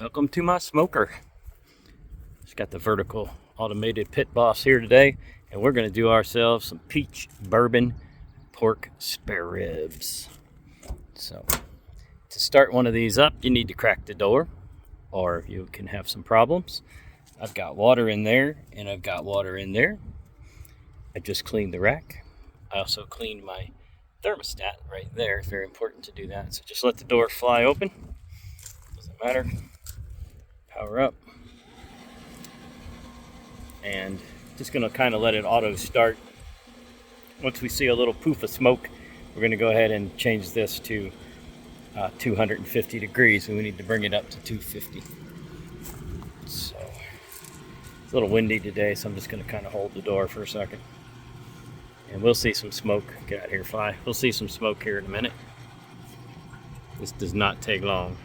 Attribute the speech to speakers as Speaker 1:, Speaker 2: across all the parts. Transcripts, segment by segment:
Speaker 1: Welcome to my smoker. Just got the vertical automated pit boss here today, and we're going to do ourselves some Peach Bourbon pork spare ribs. So to start one of these up, you need to crack the door, or you can have some problems. I've got water in there, and I've got water in there. I just cleaned the rack. I also cleaned my thermostat right there. It's very important to do that. So just let the door fly open. Doesn't matter. Power up. And just going to kind of let it auto start. Once we see a little poof of smoke, we're going to go ahead and change this to 250 degrees, and we need to bring it up to 250. So it's a little windy today, so I'm just going to kind of hold the door for a second. And we'll see some smoke. Get out here, fly. We'll see some smoke here in a minute. This does not take long.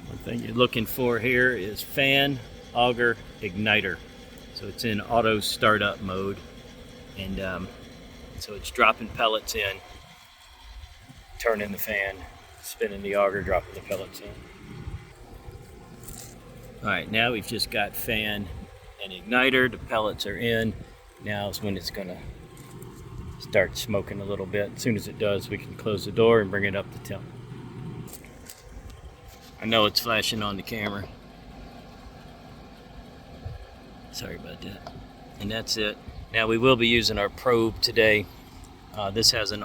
Speaker 1: One thing you're looking for here is fan auger igniter. So it's in auto startup mode, and so it's dropping pellets in, turning the fan, spinning the auger, dropping the pellets in. All right, now we've just got fan and igniter. The pellets are in. Now is when it's going to start smoking a little bit. As soon as it does, we can close the door and bring it up to temp. I know it's flashing on the camera. Sorry about that. And that's it. Now we will be using our probe today. This has an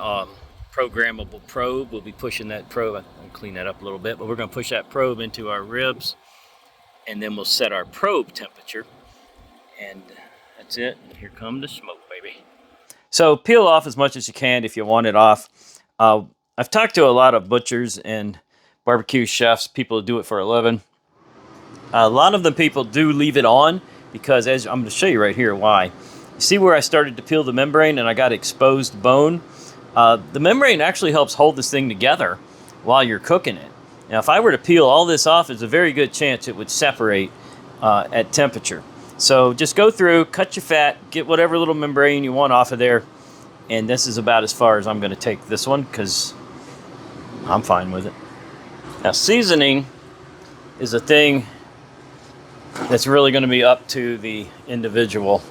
Speaker 1: programmable probe. We'll be pushing that probe. I'll clean that up a little bit, but we're going to push that probe into our ribs, and then we'll set our probe temperature. And that's it. And here comes the smoke, baby. So peel off as much as you can if you want it off. I've talked to a lot of butchers and barbecue chefs, people who do it for a living. A lot of the people do leave it on because, as I'm going to show you right here why. You see where I started to peel the membrane and I got exposed bone? The membrane actually helps hold this thing together while you're cooking it. Now, if I were to peel all this off, there's a very good chance it would separate at temperature. So just go through, cut your fat, get whatever little membrane you want off of there, and this is about as far as I'm going to take this one because I'm fine with it. Now, seasoning is a thing that's really going to be up to the individual,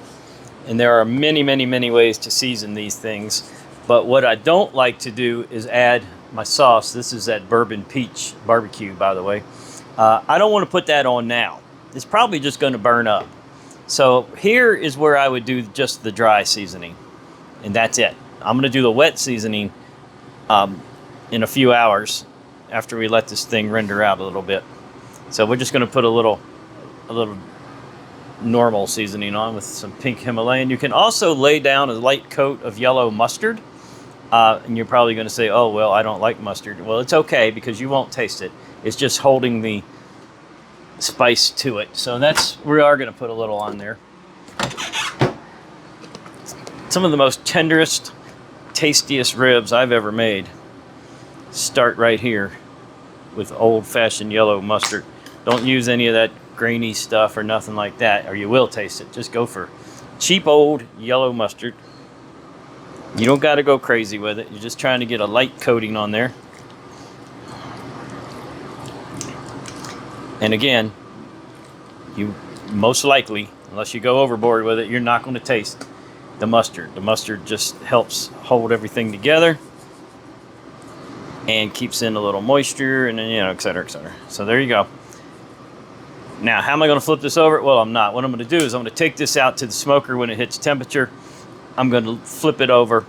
Speaker 1: and there are many, many, many ways to season these things. But what I don't like to do is add my sauce. This is that bourbon peach barbecue, by the way. I don't want to put that on now. It's probably just going to burn up. So here is where I would do just the dry seasoning, and that's it. I'm going to do the wet seasoning in a few hours after we let this thing render out a little bit. So we're just going to put a little normal seasoning on with some pink Himalayan. You can also lay down a light coat of yellow mustard. And you're probably going to say, oh, well, I don't like mustard. Well, it's okay because you won't taste it. It's just holding the spice to it. So we are going to put a little on there. Some of the most tenderest, tastiest ribs I've ever made start right here with old-fashioned yellow mustard. Don't use any of that grainy stuff or nothing like that, or you will taste it. Just go for cheap old yellow mustard. You don't got to go crazy with it. You're just trying to get a light coating on there. And again, you most likely, unless you go overboard with it, you're not going to taste the mustard. The mustard just helps hold everything together and keeps in a little moisture, and then, et cetera, et cetera. So there you go. Now, how am I going to flip this over? Well, I'm not. What I'm going to do is I'm going to take this out to the smoker when it hits temperature. I'm going to flip it over,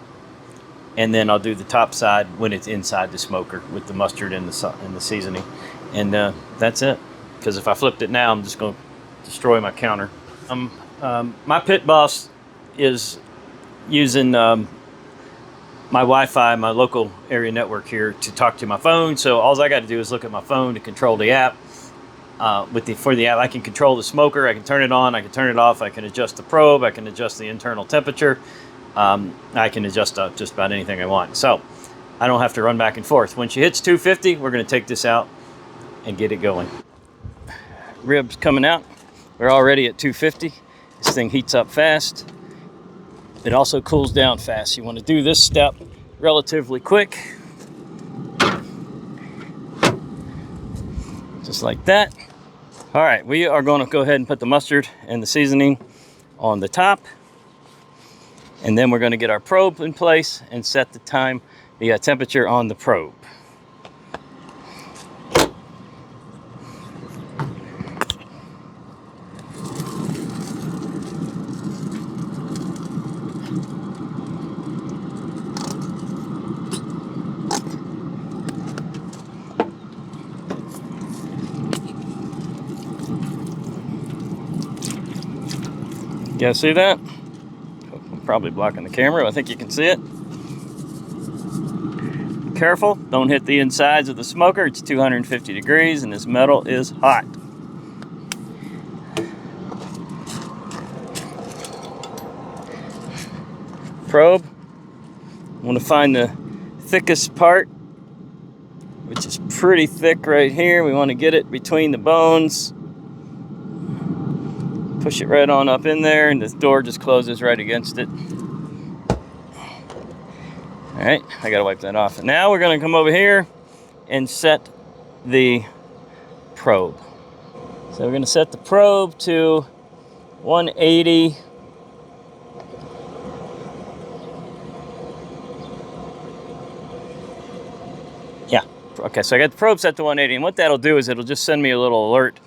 Speaker 1: and then I'll do the top side when it's inside the smoker with the mustard and the seasoning. And that's it. Because if I flipped it now, I'm just going to destroy my counter. My pit boss is using my Wi-Fi, my local area network here, to talk to my phone. So all I got to do is look at my phone to control the app. For the app, I can control the smoker. I can turn it on. I can turn it off. I can adjust the probe. I can adjust the internal temperature. I can adjust just about anything I want. So I don't have to run back and forth. When she hits 250, we're going to take this out and get it going. Ribs coming out. We're already at 250. This thing heats up fast. It also cools down fast. You want to do this step relatively quick. just like that. All right, we are going to go ahead and put the mustard and the seasoning on the top. And then we're going to get our probe in place and set the temperature on the probe. You guys see that? I'm probably blocking the camera. I think you can see it. Careful, don't hit the insides of the smoker. It's 250 degrees and this metal is hot. Probe. I want to find the thickest part, which is pretty thick right here. We want to get it between the bones. Push it right on up in there, and this door just closes right against it. All right, I gotta wipe that off. And now we're gonna come over here and set the probe. So we're gonna set the probe to 180. Yeah, okay, so I got the probe set to 180, and what that'll do is it'll just send me a little alert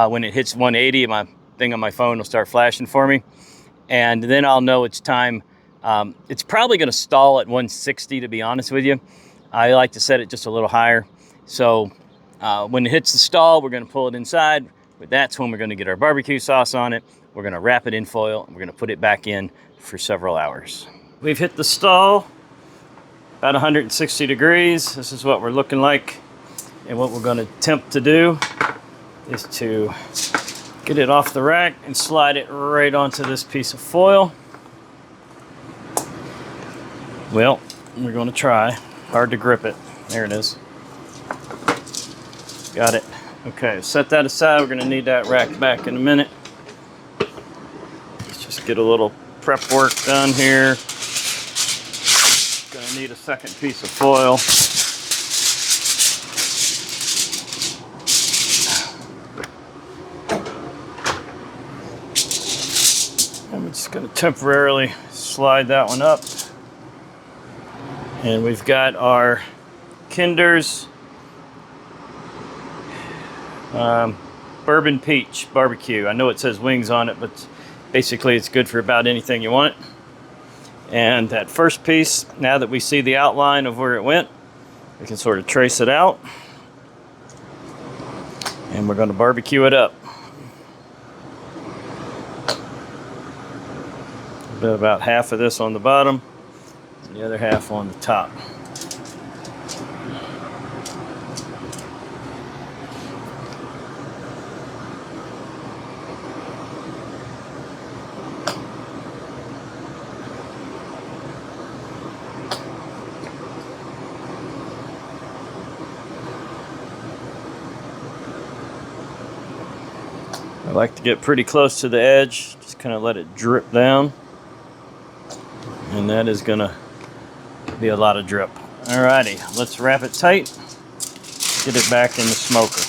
Speaker 1: when it hits 180. My thing on my phone will start flashing for me, and then I'll know it's time. It's probably going to stall at 160, to be honest with you. I like to set it just a little higher. So when it hits the stall, we're going to pull it inside. But that's when we're going to get our barbecue sauce on it. We're going to wrap it in foil, and we're going to put it back in for several hours. We've hit the stall, about 160 degrees. This is what we're looking like. And what we're going to attempt to do is to get it off the rack and slide it right onto this piece of foil. Well, we're going to try. Hard to grip it. There it is. Got it. Okay, set that aside. We're going to need that rack back in a minute. Let's just get a little prep work done here. Going to need a second piece of foil. I'm just going to temporarily slide that one up. And we've got our Kinder's Bourbon Peach Barbecue. I know it says wings on it, but basically it's good for about anything you want. And that first piece, now that we see the outline of where it went, we can sort of trace it out. And we're going to barbecue it up. About half of this on the bottom, and the other half on the top. I like to get pretty close to the edge, just kind of let it drip down. And that is gonna be a lot of drip. Alrighty, let's wrap it tight, get it back in the smoker.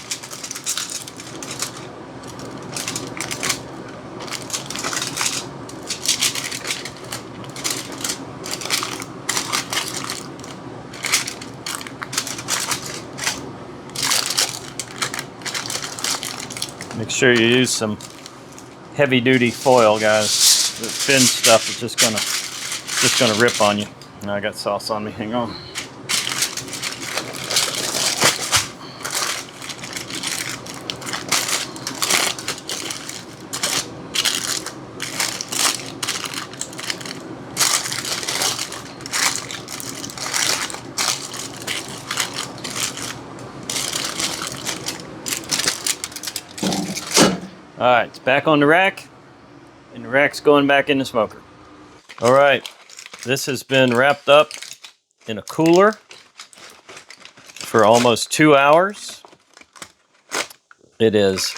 Speaker 1: Make sure you use some heavy-duty foil, guys. The thin stuff is just gonna rip on you. Now I got sauce on me. Hang on. All right, it's back on the rack, and the rack's going back in the smoker. All right, this has been wrapped up in a cooler for almost 2 hours. It is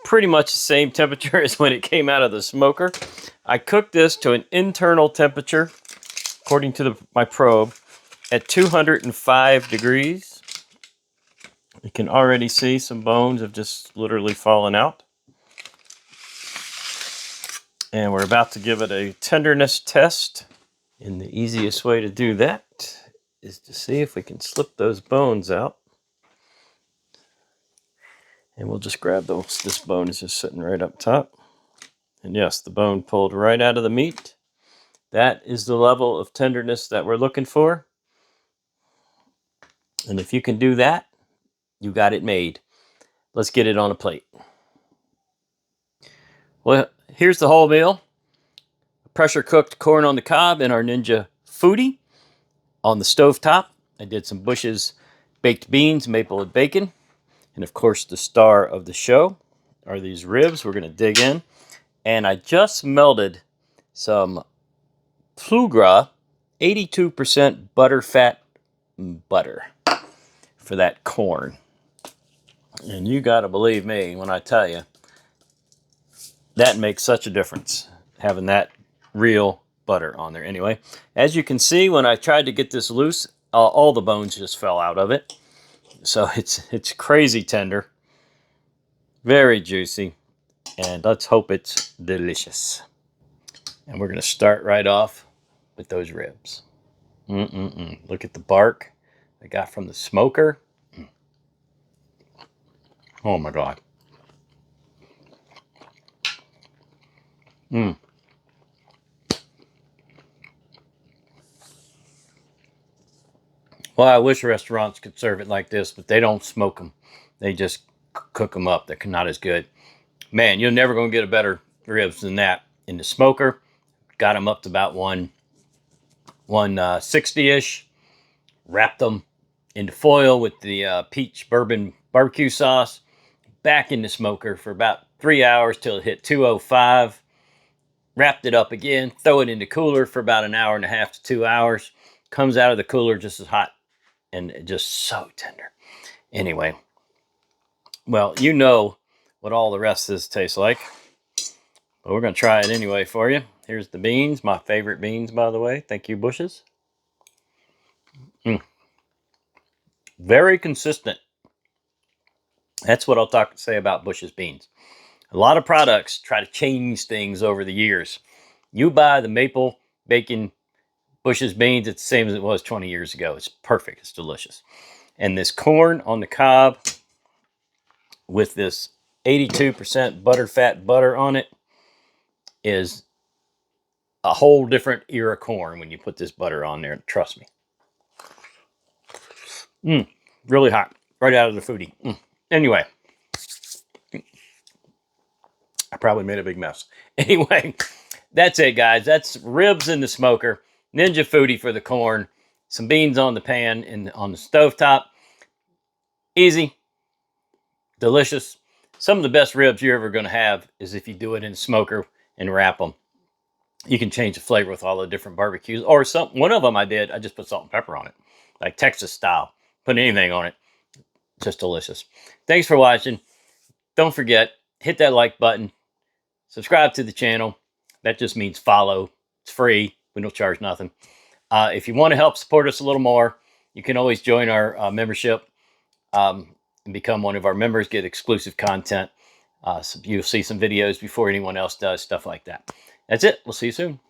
Speaker 1: pretty much the same temperature as when it came out of the smoker. I cooked this to an internal temperature, according to my probe, at 205 degrees. You can already see some bones have just literally fallen out. And we're about to give it a tenderness test. And the easiest way to do that is to see if we can slip those bones out. And we'll just grab those. This bone is just sitting right up top. And yes, the bone pulled right out of the meat. That is the level of tenderness that we're looking for. And if you can do that, you got it made. Let's get it on a plate. Well, here's the whole meal. Pressure cooked corn on the cob in our Ninja Foodi. On the stovetop, I did some Bush's baked beans, maple and bacon. And of course, the star of the show are these ribs. We're going to dig in. And I just melted some Plugra 82% butterfat butter for that corn. And you got to believe me when I tell you, that makes such a difference, having that real butter on there. Anyway, as you can see, when I tried to get this loose, all the bones just fell out of it. So it's crazy tender, very juicy, and let's hope it's delicious. And we're going to start right off with those ribs. Look at the bark I got from the smoker. Oh my God. Well, I wish restaurants could serve it like this, but they don't smoke them. They just cook them up. They're not as good. Man, you're never going to get a better ribs than that. In the smoker, got them up to about 160-ish. Wrapped them into foil with the Peach Bourbon barbecue sauce. Back in the smoker for about 3 hours till it hit 205. Wrapped it up again. Throw it in the cooler for about an hour and a half to 2 hours. Comes out of the cooler just as hot and just so tender. Anyway, well, you know what all the rest of this tastes like. But we're going to try it anyway for you. Here's the beans, my favorite beans, by the way. Thank you, Bush's. Very consistent. That's what I'll say about Bush's beans. A lot of products try to change things over the years. You buy the maple bacon Bush's beans, it's the same as it was 20 years ago. It's perfect. It's delicious. And this corn on the cob with this 82% butterfat butter on it is a whole different era corn when you put this butter on there. Trust me. Really hot. Right out of the foodie. Anyway. I probably made a big mess. Anyway, that's it, guys. That's ribs in the smoker. Ninja Foodi for the corn. Some beans on the pan and on the stovetop. Easy. Delicious. Some of the best ribs you're ever going to have is if you do it in a smoker and wrap them. You can change the flavor with all the different barbecues. Or one of them I did, I just put salt and pepper on it. Like Texas style. Put anything on it. Just delicious. Thanks for watching. Don't forget, hit that like button. Subscribe to the channel. That just means follow. It's free. We don't charge nothing. If you want to help support us a little more, you can always join our membership and become one of our members, get exclusive content. So you'll see some videos before anyone else does, stuff like that. That's it. We'll see you soon.